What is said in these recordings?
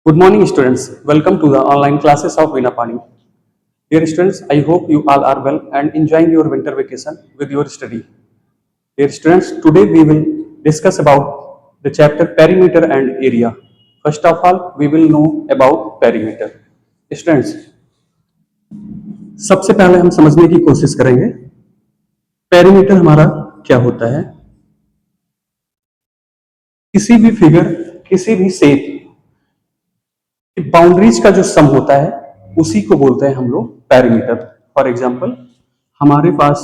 Good morning, students. Welcome to the online classes of Vinapani. Dear students, I hope you all are well and enjoying your winter vacation with your study. Dear students, today we will discuss about the chapter perimeter and area. First of all, we will know about perimeter. Students, सबसे पहले हम समझने की कोशिश करेंगे perimeter हमारा क्या होता है। किसी भी फिगर, किसी भी शेप बाउंड्रीज का जो सम होता है उसी को बोलते हैं हम लोग पेरीमीटर। फॉर एग्जांपल, हमारे पास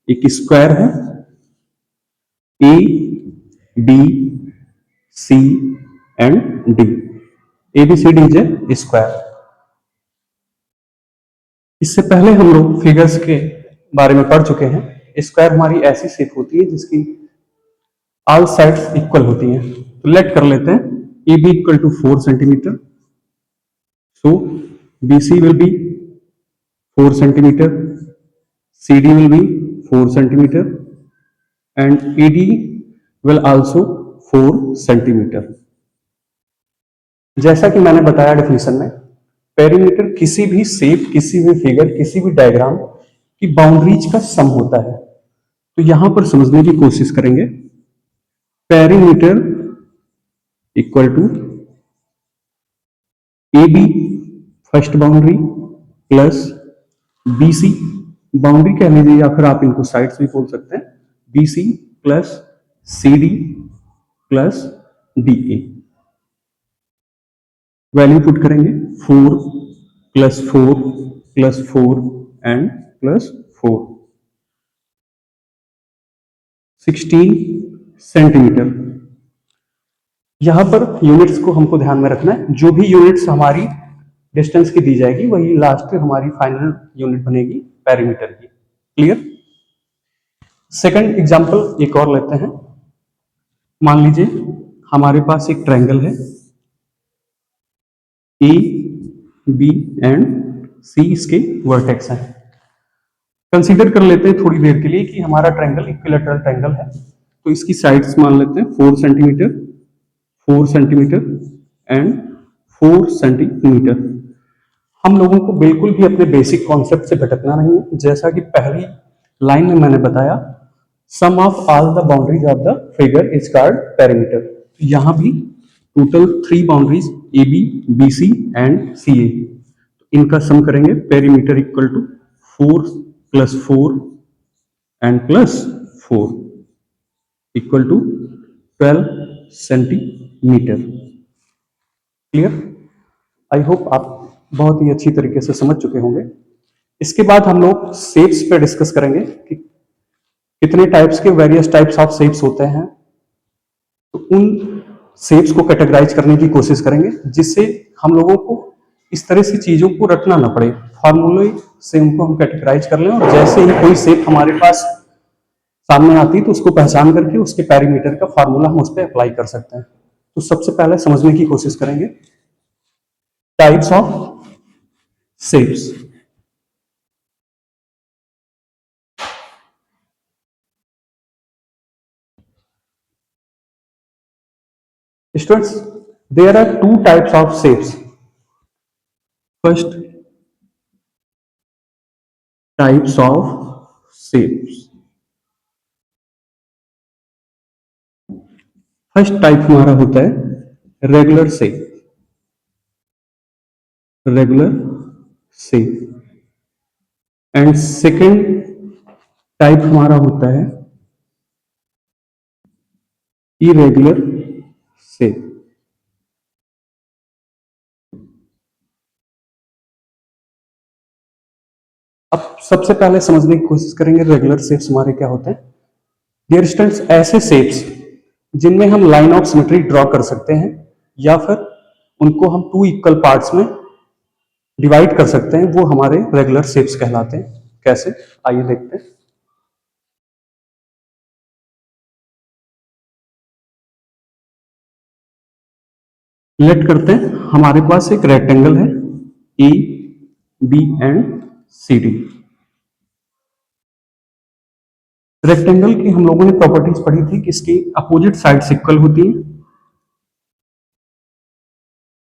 एक स्क्वायर है A B C and D. A B C D is a square. इससे पहले हम लोग फिगर्स के बारे में पढ़ चुके हैं। स्क्वायर हमारी ऐसी शेप होती है जिसकी ऑल साइड्स इक्वल होती हैं। तो लेट कर लेते हैं A B equal to 4 centimetre, so BC will be 4 centimeter, CD will be 4 centimeter and ED will also 4 centimeter। जैसा कि मैंने बताया डेफिनेशन में, पेरीमीटर किसी भी शेप, किसी भी फिगर, किसी भी डायग्राम की बाउंड्रीज का सम होता है। तो यहां पर समझने की कोशिश करेंगे। Perimeter equal to A B first boundary plus BC boundary कह लीजिए या फिर आप इनको साइड्स भी बोल सकते हैं। BC plus CD plus DA। Value put करेंगे 4 plus 4 plus 4 and plus 4, 16 centimetre. यहां पर यूनिट्स को हमको ध्यान में रखना है। जो भी यूनिट्स हमारी डिस्टेंस की दी जाएगी वही लास्ट हमारी फाइनल यूनिट बनेगी पेरीमीटर की। क्लियर? सेकंड एग्जांपल एक और लेते हैं। मान लीजिए हमारे पास एक ट्रायंगल है ए बी एंड सी, इसके वर्टेक्स हैं। कंसीडर कर लेते हैं थोड़ी देर के लिए कि हमारा ट्रायंगल इक्विलैटरल ट्रायंगल है। तो इसकी साइड्स मान लेते हैं 4 सेंटीमीटर, 4 सेंटीमीटर एंड 4 सेंटीमीटर। हम लोगों को बिल्कुल भी अपने बेसिक कॉन्सेप्ट से भटकना नहीं है। जैसा कि पहली लाइन में मैंने बताया, sum of all the boundaries of the figure is called perimeter. यहां भी total 3 boundaries A B, B C and C A, इनका सम करेंगे। Perimeter equal to 4 plus 4 and plus 4 equal to 12 centimetre. Clear? I hope आप बहुत ही अच्छी तरीके से समझ चुके होंगे। इसके बाद हम लोग शेप्स पे डिस्कस करेंगे कि कितने टाइप्स के वेरियस टाइप्स ऑफ शेप्स होते हैं। तो उन शेप्स को कैटेगराइज करने की कोशिश करेंगे जिससे हम लोगों को इस तरह से चीजों को रटना ना पड़े, फॉर्मूले से उनको हम कैटेगराइज कर लें और जैसे ही कोई शेप हमारे पास सामने आती है तो उसको पहचान करके उसके पेरीमीटर का फॉर्मूला हम उस पर अप्लाई कर सकते हैं। तो सबसे पहले समझने की कोशिश करेंगे types of shapes. Students, there are 2 types of shapes. First, types of shapes. First type हमारा होता है regular shape, regular shape. And second type हमारा होता है इरेगुलर शेप। अब सबसे पहले समझने की कोशिश करेंगे रेगुलर शेप्स हमारे क्या होते हैं। डियर स्टूडेंट्स, ऐसे शेप्स जिनमें हम लाइन ऑफ सिमेट्री ड्रॉ कर सकते हैं या फिर उनको हम 2 इक्वल पार्ट्स में डिवाइड कर सकते हैं, वो हमारे रेगुलर शेप्स कहलाते हैं। कैसे, आइए देखते हैं। लेट करते हैं हमारे पास एक रेक्टेंगल है A B and C D. Rectangle की हम लोगों ने प्रॉपर्टीज पढ़ी थी कि इसकी अपोजिट साइड्स इक्वल होती हैं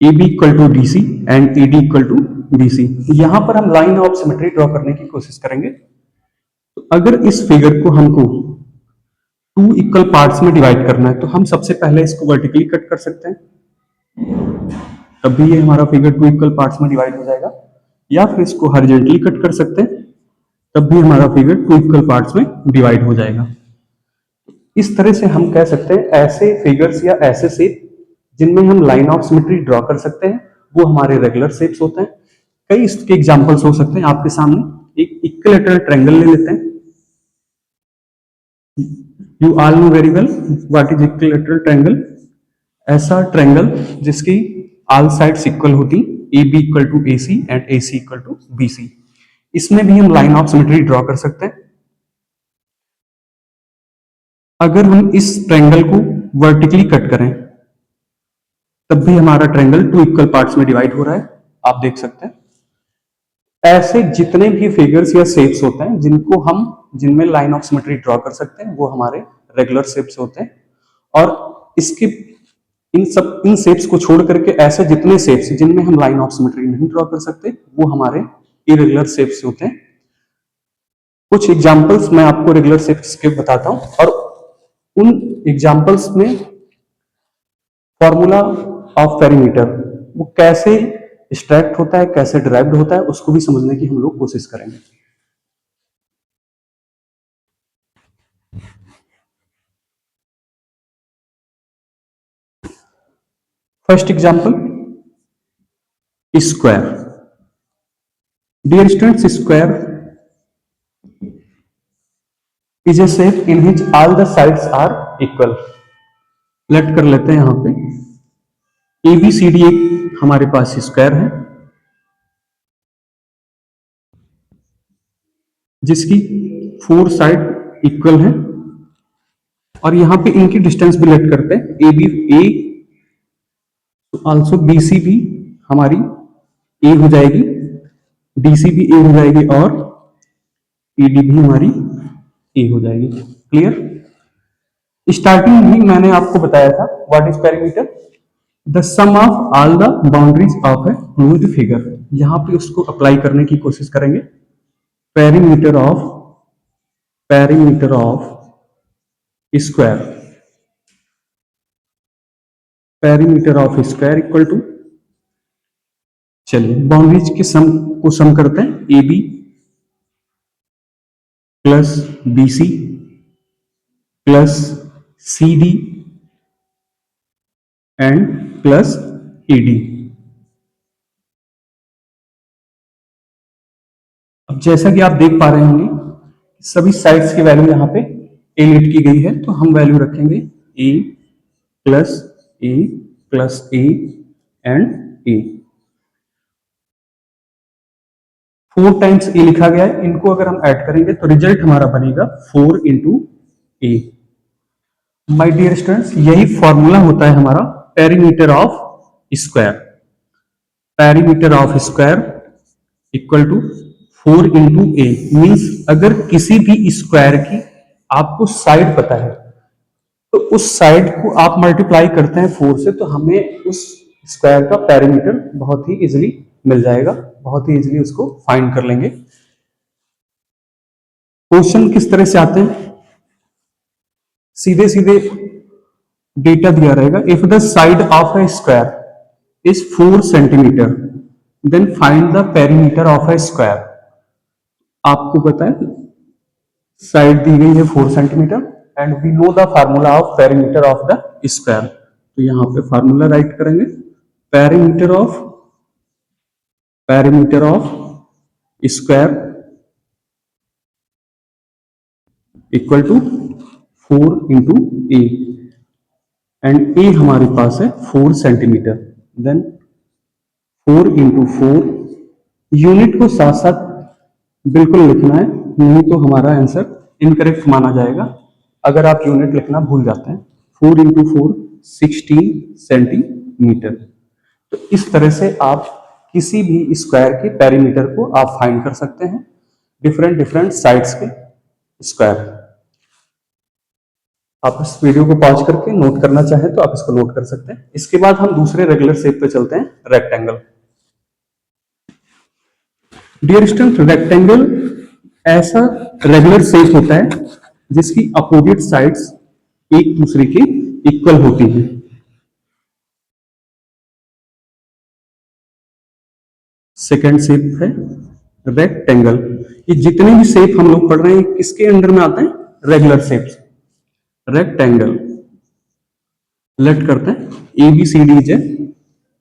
A B equal to D C and A D equal to B C. यहां पर हम लाइन ऑफ सिमेट्री ड्रॉ करने की कोशिश करेंगे। तो अगर इस फिगर को हमको टू इक्वल पार्ट्स में डिवाइड करना है तो हम सबसे पहले इसको वर्टिकली कट कर सकते हैं, तब भी ये हमारा फिगर टू इक्वल पार्ट्स में डिवाइड हो जाएगा, या फिर इसको हॉरिजॉन्टली कट कर सकते हैं, तब भी हमारा फिगर टू इक्वल पार्ट्स में डिवाइड हो जाएगा। इस तरह से हम कह सकते हैं ऐसे फिगर्स या ऐसे शेप जिनमें हम लाइन ऑफ सिमेट्री ड्रॉ कर सकते हैं वो हमारे रेगुलर शेप्स होते हैं। कई इसके एग्जांपल्स हो सकते हैं आपके सामने। एक इक्विलैटरल ट्रायंगल ले लेते हैं। You all know very well what is equilateral triangle. ऐसा ट्रायंगल जिसकी ऑल साइड्स इक्वल होती, A B equal to A C and A C equal to B C. इसमें भी हम लाइन ऑफ सिमेट्री ड्रॉ कर सकते हैं। अगर हम इस ट्रायंगल को वर्टिकली कट करें तब भी हमारा ट्रायंगल टू इक्वल पार्ट्स में डिवाइड हो रहा है, आप देख सकते हैं। ऐसे जितने भी फिगर्स या शेप्स होते हैं जिनमें लाइन ऑफ सिमेट्री ड्रॉ कर सकते हैं वो हमारे रेगुलर शेप्स होते हैं। और इसके इन शेप्स को छोड़ करके ऐसे जितने शेप्स जिनमें हम लाइन ऑफ सिमेट्री नहीं ड्रॉ कर सकते वो हमारे इरेगुलर शेप्स होते हैं। कुछ एग्जांपल्स मैं आपको रेगुलर शेप्स के बताता हूं और उन एग्जांपल्स में फॉर्मूला ऑफ पेरीमीटर वो कैसे एक्सट्रैक्ट होता है, कैसे डिराइव्ड होता है, उसको भी समझने की हम लोग कोशिश करेंगे। First example, square. Dear students, square is a shape in which all the sides are equal. Let कर लेते हैं यहां पे ABCD एक हमारे पास स्क्वायर है जिसकी फोर साइड इक्वल है और यहां पे इनकी डिस्टेंस भी लेट करते हैं ए आल्सो BC भी हमारी ए हो जाएगी, DC भी ए हो जाएगी और ED भी हमारी ए हो जाएगी। क्लियर। स्टार्टिंग में मैंने आपको बताया था what is perimeter, the sum of all the boundaries of a used figure. यहां पे उसको अप्लाई करने की कोशिश करेंगे। Perimeter of square, perimeter of square equal to, चलिए बाउंड्रीज के सम को सम करते हैं, AB plus BC plus CD and plus ED। अब जैसा कि आप देख पा रहे होंगे सभी साइड्स की वैल्यू यहाँ पे ए लिट की गई है, तो हम वैल्यू रखेंगे A plus A and A. 4 times A लिखा गया है, इनको अगर हम ऐड करेंगे तो रिजल्ट हमारा बनेगा 4 into A. My dear students, यही फॉर्मूला होता है हमारा perimeter of square. Perimeter of square equal to 4 into A. Means अगर किसी भी स्क्वायर की आपको साइड पता है तो उस साइड को आप मल्टीप्लाई करते हैं 4 से, तो हमें उस स्क्वायर का पेरीमीटर बहुत ही इजीली मिल जाएगा, बहुत ही इजीली उसको फाइंड कर लेंगे। क्वेश्चन किस तरह से आते हैं, सीधे सीधे डेटा दिया रहेगा। If the side of a square is 4 centimetre then find the perimeter of a square. आपको पता है साइड दी गई है 4 centimetre and we know the formula of perimeter of the square. तो यहां पे फार्मूला राइट करेंगे, perimeter of square equal to 4 into A and A हमारे पास है 4 सेंटीमीटर। देन 4 इंटू 4, यूनिट को साथ साथ बिल्कुल लिखना है, नहीं तो हमारा आंसर इनकरेक्ट माना जाएगा अगर आप यूनिट लिखना भूल जाते हैं। 4 इंटू 4 16 सेंटीमीटर। तो इस तरह से आप किसी भी स्क्वायर के पेरीमीटर को आप फाइंड कर सकते हैं, डिफरेंट साइड्स के स्क्वायर। आप इस वीडियो को पॉज करके नोट करना चाहें तो आप इसको नोट कर सकते हैं। इसके बाद हम दूसरे रेगुलर शेप पे चलते हैं, रेक्टेंगल। डियर स्टूडेंट, रेक्टेंगल ऐसा रेगुलर शेप होता है जिसकी अपोजिट साइड्स एक दूसरे के इक्वल होती हैं। सेकेंड शेप है रेक्टेंगल। ये जितने भी शेप हम लोग पढ़ रहे हैं किसके अंडर में आते हैं? Regular shapes. रेक्टेंगल लेट करते हैं, ए बी सी डी जे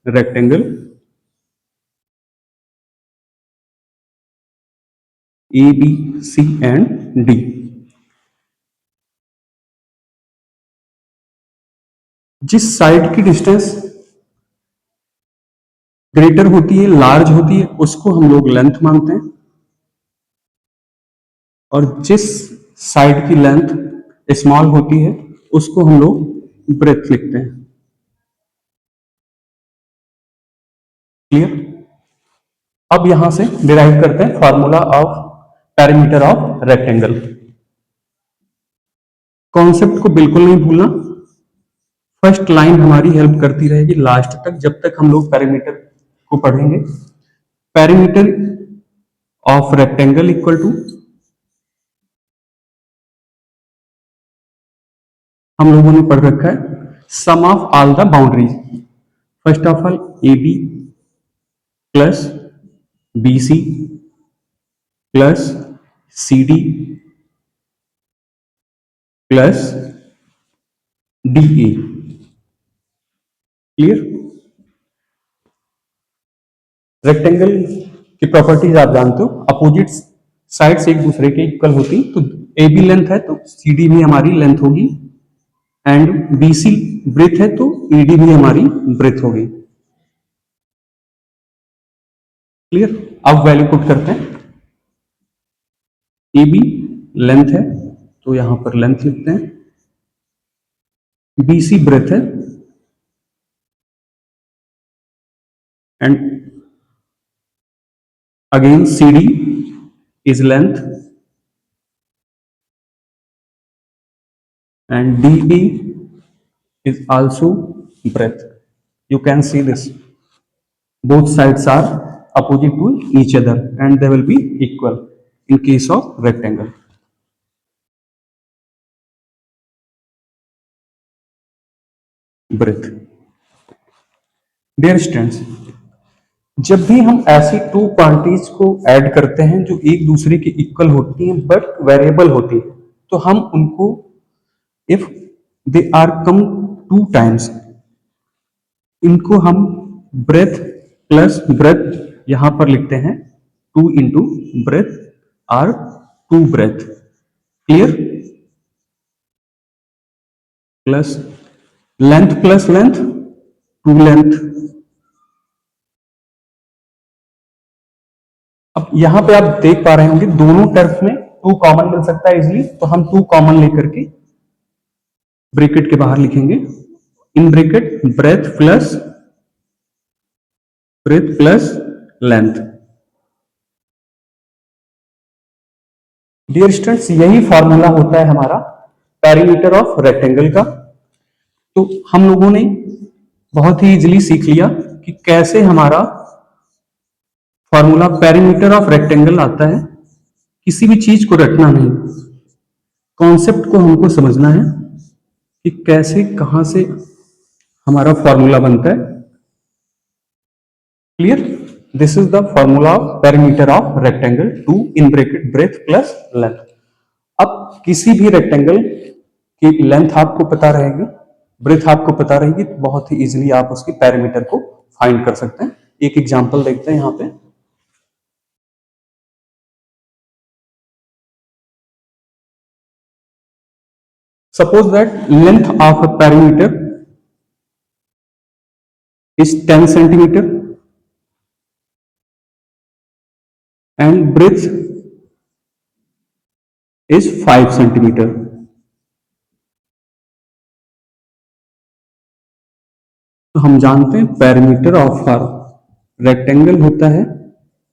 rectangle, A B C and D. जिस साइड की डिस्टेंस ग्रेटर होती है, लार्ज होती है, उसको हम लोग लेंथ मानते हैं, और जिस साइड की लेंथ स्मॉल होती है उसको हम लोग ब्रेथ लिखते हैं। क्लियर? अब यहां से डिराइव करते हैं formula of perimeter of rectangle. Concept को बिल्कुल नहीं भूलना। फर्स्ट लाइन हमारी हेल्प करती रहेगी लास्ट तक, जब तक हम लोग पेरीमीटर को पढ़ेंगे। Perimeter of rectangle equal to, हम लोगों ने पढ़ रखा है, sum of all the boundaries. First of all A B plus B C plus C D plus D A. Clear? Rectangle की प्रॉपर्टीज आप जानते हो, अपोजिट साइड्स एक दूसरे के इक्वल होती, तो ए बी लेंथ है तो सी डी भी हमारी लेंथ होगी, एंड बी सी ब्रेथ है तो ई डी भी हमारी ब्रेथ होगी। क्लियर? अब वैल्यू पुट करते हैं। ए बी लेंथ है तो यहां पर लेंथ लिखते हैं, बी सी ब्रेथ है, and again C D is length and DE is also breadth. You can see this. Both sides are opposite to each other and they will be equal in case of rectangle. Breadth. Dear students, जब भी हम ऐसी two quantities को add करते हैं जो एक दूसरे के इक्वल होती हैं बट वेरिएबल होती है, तो हम उनको if they are come two times, इनको हम ब्रेथ प्लस ब्रेथ यहां पर लिखते हैं, two into breadth or two breadth. Clear? Plus length two length. अब यहां पे आप देख पा रहे होंगे दोनों टर्म्स में टू कॉमन मिल सकता है इजीली, तो हम टू कॉमन लेकर के ब्रैकेट के बाहर लिखेंगे, in bracket breadth plus length. Dear students, यही फॉर्मूला होता है हमारा पेरीमीटर ऑफ रेक्टेंगल का। तो हम लोगों ने बहुत ही इजीली सीख लिया कि कैसे हमारा फॉर्मूला पेरीमीटर ऑफ रेक्टेंगल आता है। किसी भी चीज को रटना नहीं, कॉन्सेप्ट को हमको समझना है कि कैसे कहां से हमारा फॉर्मूला बनता है। Clear? This is the formula of perimeter of rectangle, two in bracket breadth plus length. अब किसी भी रेक्टेंगल की लेंथ आपको पता रहेगी, ब्रेथ आपको पता रहेगी, तो बहुत ही इजीली आप उसकी पेरीमीटर को फाइंड कर सकते हैं। एक एग्जांपल देखते हैं यहां पे। Suppose that length of a perimeter is 10 centimeter and breadth is 5 centimeter. तो हम जानते हैं पेरीमीटर ऑफ रेक्टेंगल होता है,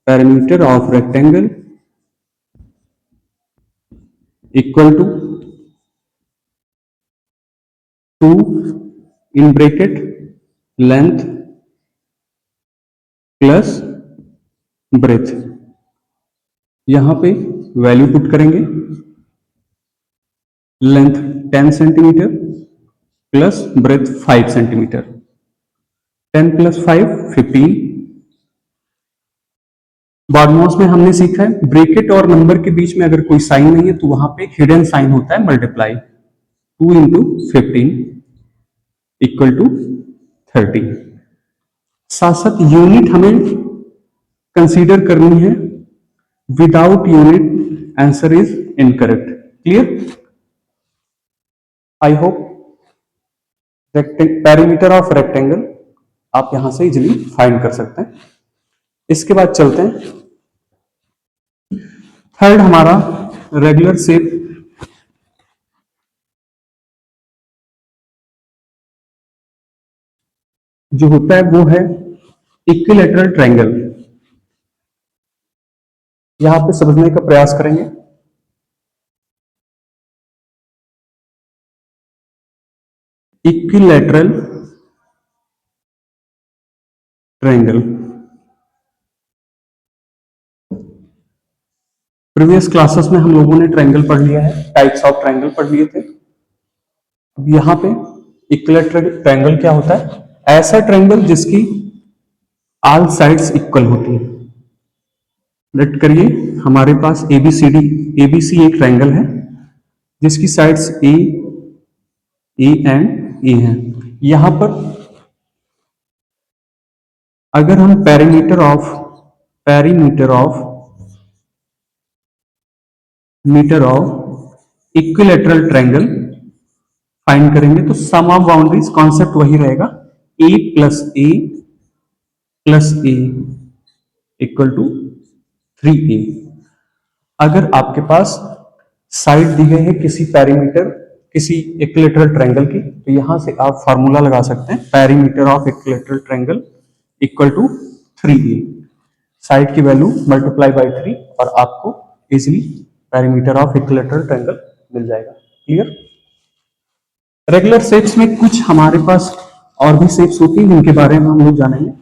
perimeter of rectangle equal to two in bracket length plus breadth, यहां पे वैल्यू पुट करेंगे, length 10 centimetre plus breadth 5 centimetre, 10 plus 5 15। BODMAS में हमने सीखा है ब्रैकेट और नंबर के बीच में अगर कोई साइन नहीं है तो वहां पे एक हिडन साइन होता है मल्टीप्लाई, 2 इंटू 15 इक्वल टू 30। साथ साथ यूनिट हमें कंसीडर करनी है, without unit answer is incorrect. Clear? I hope perimeter of rectangle आप यहां से इजिली फाइंड कर सकते हैं। इसके बाद चलते हैं थर्ड, हमारा रेगुलर शेप जो होता है वो है इक्विलैटरल ट्रायंगल। यहां पे समझने का प्रयास करेंगे। इक्विलैटरल ट्रायंगल, प्रीवियस क्लासेस में हम लोगों ने ट्रायंगल पढ़ लिया है, टाइप्स ऑफ ट्रायंगल पढ़ लिए थे। अब यहां पे इक्विलैटरल ट्रायंगल क्या होता है? ऐसा ट्रायंगल जिसकी ऑल साइड्स इक्वल होती है। लेट करिए हमारे पास एबीसी एक ट्रायंगल है जिसकी साइड्स ए एंड ए है। यहां पर अगर हम metre of equilateral triangle find करेंगे तो सम ऑफ बाउंड्रीज कॉन्सेप्ट वही रहेगा, A plus A equal to 3a। अगर आपके पास साइड दी गई है किसी पैरीमीटर, किसी इक्विलैटरल ट्रायंगल की, तो यहां से आप फार्मूला लगा सकते हैं, perimeter of equilateral triangle equal to 3a। Side की वैल्यू मल्टीप्लाई बाय 3 और आपको easily perimeter of equilateral triangle मिल जाएगा। क्लियर? रेगुलर शेप्स में कुछ हमारे पास और भी शेप्स होती हैं जिनके बारे में हम लोग जानेंगे,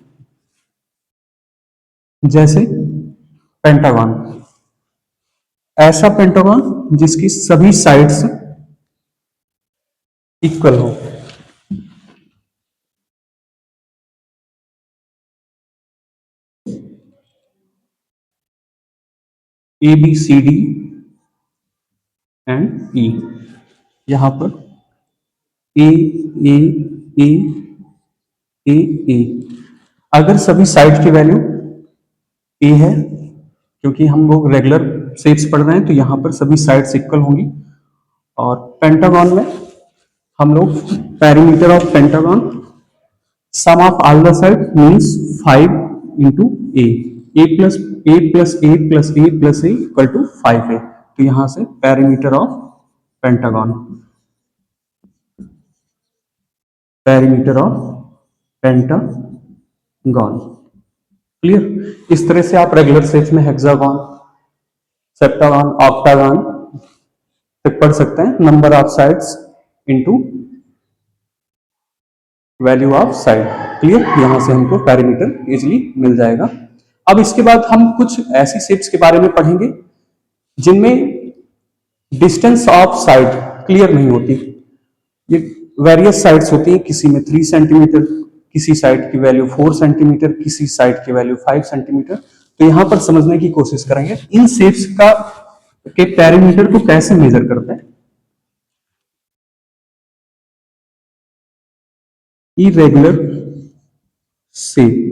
जैसे पेंटागन। ऐसा पेंटागन जिसकी सभी साइड्स इक्वल हो। A B C D and E, यहां पर ए ए ए ए ए, अगर सभी साइड की वैल्यू ए है, क्योंकि हम लोग रेगुलर शेप्स पढ़ रहे हैं तो यहां पर सभी साइड्स इक्वल होंगी। और पेंटागन में हम लोग perimeter of pentagon sum of all the side means 5 into A plus A plus A plus A plus A equal to 5a। तो यहां से पेरीमीटर ऑफ पेंटागन क्लियर? इस तरह से आप रेगुलर शेप्स में हेक्सागन, सेप्टागन, ऑक्टागन तक पढ़ सकते हैं, number of sides into value of side. Clear? यहां से हमको पैरीमीटर इजिली मिल जाएगा। अब इसके बाद हम कुछ ऐसी शेप्स के बारे में पढ़ेंगे जिनमें डिस्टेंस ऑफ साइड क्लियर नहीं होती। ये वेरियस साइड्स होती हैं, किसी में 3 सेंटीमीटर, किसी साइड की वैल्यू 4 सेंटीमीटर, किसी साइड की वैल्यू 5 सेंटीमीटर। तो यहां पर समझने की कोशिश करेंगे इन शेप्स का के पैरीमीटर को कैसे मेजर करते हैं। इरेगुलर शेप,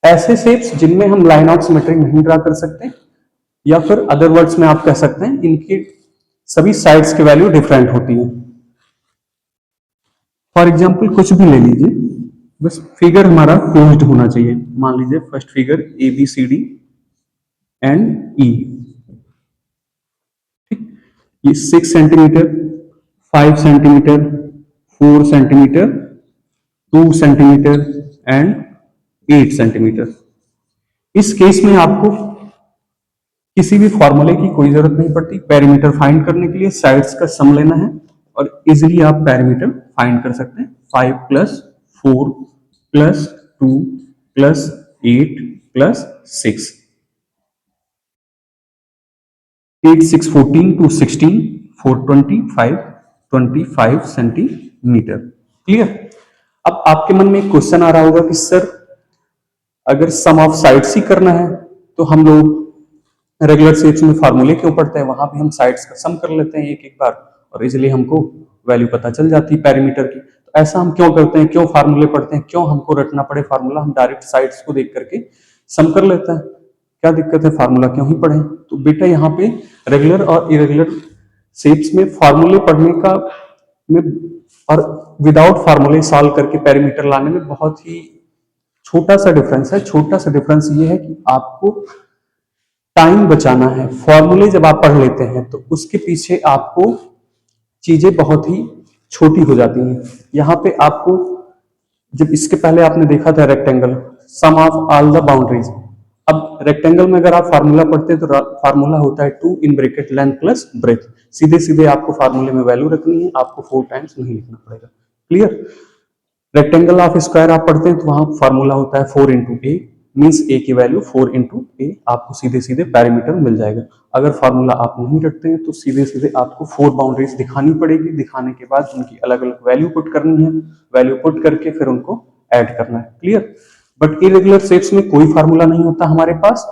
ऐसे शेप्स जिनमें हम लाइन ऑफ सिमेट्री नहीं ड्रा कर सकते, या फिर अदर वर्ड्स में आप कह सकते हैं इनकी सभी साइड्स की वैल्यू डिफरेंट होती है। फॉर एग्जांपल कुछ भी ले लीजिए, बस फिगर हमारा क्लोज्ड होना चाहिए। मान लीजिए first figure A B C D and E, ठीक? ये 6 centimetre, 5 centimetre, 4 centimetre, 2 centimetre and 8 centimetre. इस केस में आपको किसी भी फॉर्मूले की कोई जरूरत नहीं पड़ती, पेरीमीटर फाइंड करने के लिए साइड्स का सम लेना है और इजिली आप पेरीमीटर फाइंड कर सकते हैं। 5 plus 4 plus 2 plus 8 plus 6, 8 6 14 2 16 4 25 25 centimetre. Clear. अब आपके मन में एक क्वेश्चन आ रहा होगा कि सर अगर सम ऑफ साइड्स ही करना है तो हम लोग रेगुलर शेप्स में फार्मूले क्यों पढ़ते हैं, वहां भी हम साइड्स का सम कर लेते हैं एक एक बार और इजिली हमको वैल्यू पता चल जाती है पेरीमीटर की। तो ऐसा हम क्यों करते हैं, क्यों फार्मूले पढ़ते हैं, क्यों हमको रटना पड़े फार्मूला, हम डायरेक्ट साइड्स को देख करके सम कर लेते हैं। क्या दिक्कत है, फार्मूला क्यों ही पढ़े। तो बेटा यहाँ पे रेगुलर और इरेगुलर शेप्स में फार्मूले पढ़ने का में और विदाउट फार्मूले सॉल्व करके पेरीमीटर लाने में बहुत ही छोटा सा डिफरेंस है। छोटा सा डिफरेंस ये है कि आपको टाइम बचाना है। फॉर्मूले जब आप पढ़ लेते हैं तो उसके पीछे आपको चीजें बहुत ही छोटी हो जाती हैं। यहाँ पे आपको, जब इसके पहले आपने देखा था rectangle, sum of all the boundaries. अब रेक्टेंगल में अगर आप फार्मूला पढ़ते हैं तो फार्मूला होता है 2 इन ब्रैकेट लेंथ प्लस ब्रेथ। सीधे सीधे आपको फार्मूले में वैल्यू रखनी है, आपको 4 टाइम्स नहीं लिखना पड़ेगा। क्लियर। रेक्टेंगल ऑफ स्क्वायर आप पढ़ते हैं तो वहां फार्मूला होता है 4 इंटू ए, मीन्स ए की वैल्यू 4 इंटू ए, आपको सीधे सीधे पैरामीटर मिल जाएगा। अगर फार्मूला आप नहीं रखते हैं तो सीधे सीधे आपको 4 बाउंड्रीज दिखानी पड़ेगी, दिखाने के बाद उनकी अलग अलग वैल्यू पुट करनी है, वैल्यू पुट करके फिर उनको ऐड करना है। क्लियर। बट इरेगुलर शेप्स में कोई फार्मूला नहीं होता हमारे पास,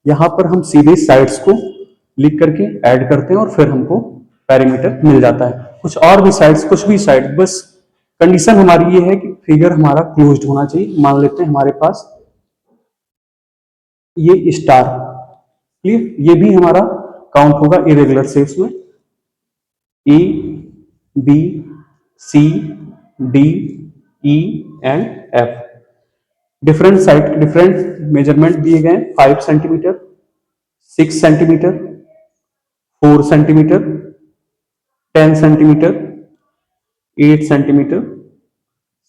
यहां पर हम सीधे साइड्स को लिख करके ऐड करते हैं और फिर हमको पैरामीटर मिल जाता है। कुछ और भी साइड्स, कुछ भी साइड, बस कंडीशन हमारी ये है कि फिगर हमारा क्लोज्ड होना चाहिए। मान लेते हैं हमारे पास ये स्टार, क्लियर, ये भी हमारा काउंट होगा इरेगुलर शेप्स में। A B C D E and F, different side different measurement दिए गए, 5 centimetre, 6 centimetre, 4 centimetre, 10 centimetre, 8 centimetre,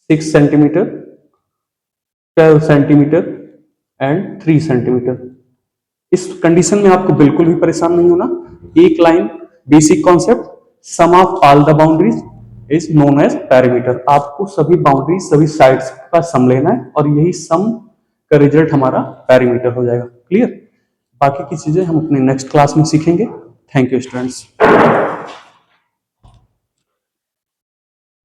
6 centimetre, 12 centimetre and 3 centimetre. इस कंडीशन में आपको बिल्कुल भी परेशान नहीं होना। एक line basic concept, sum of all the boundaries is known as parameter. आपको सभी बाउंड्रीज, सभी साइड्स का सम लेना है और यही सम का रिजल्ट हमारा पैरामीटर हो जाएगा। क्लियर। बाकी की चीजें हम अपने नेक्स्ट क्लास में सीखेंगे। Thank you students.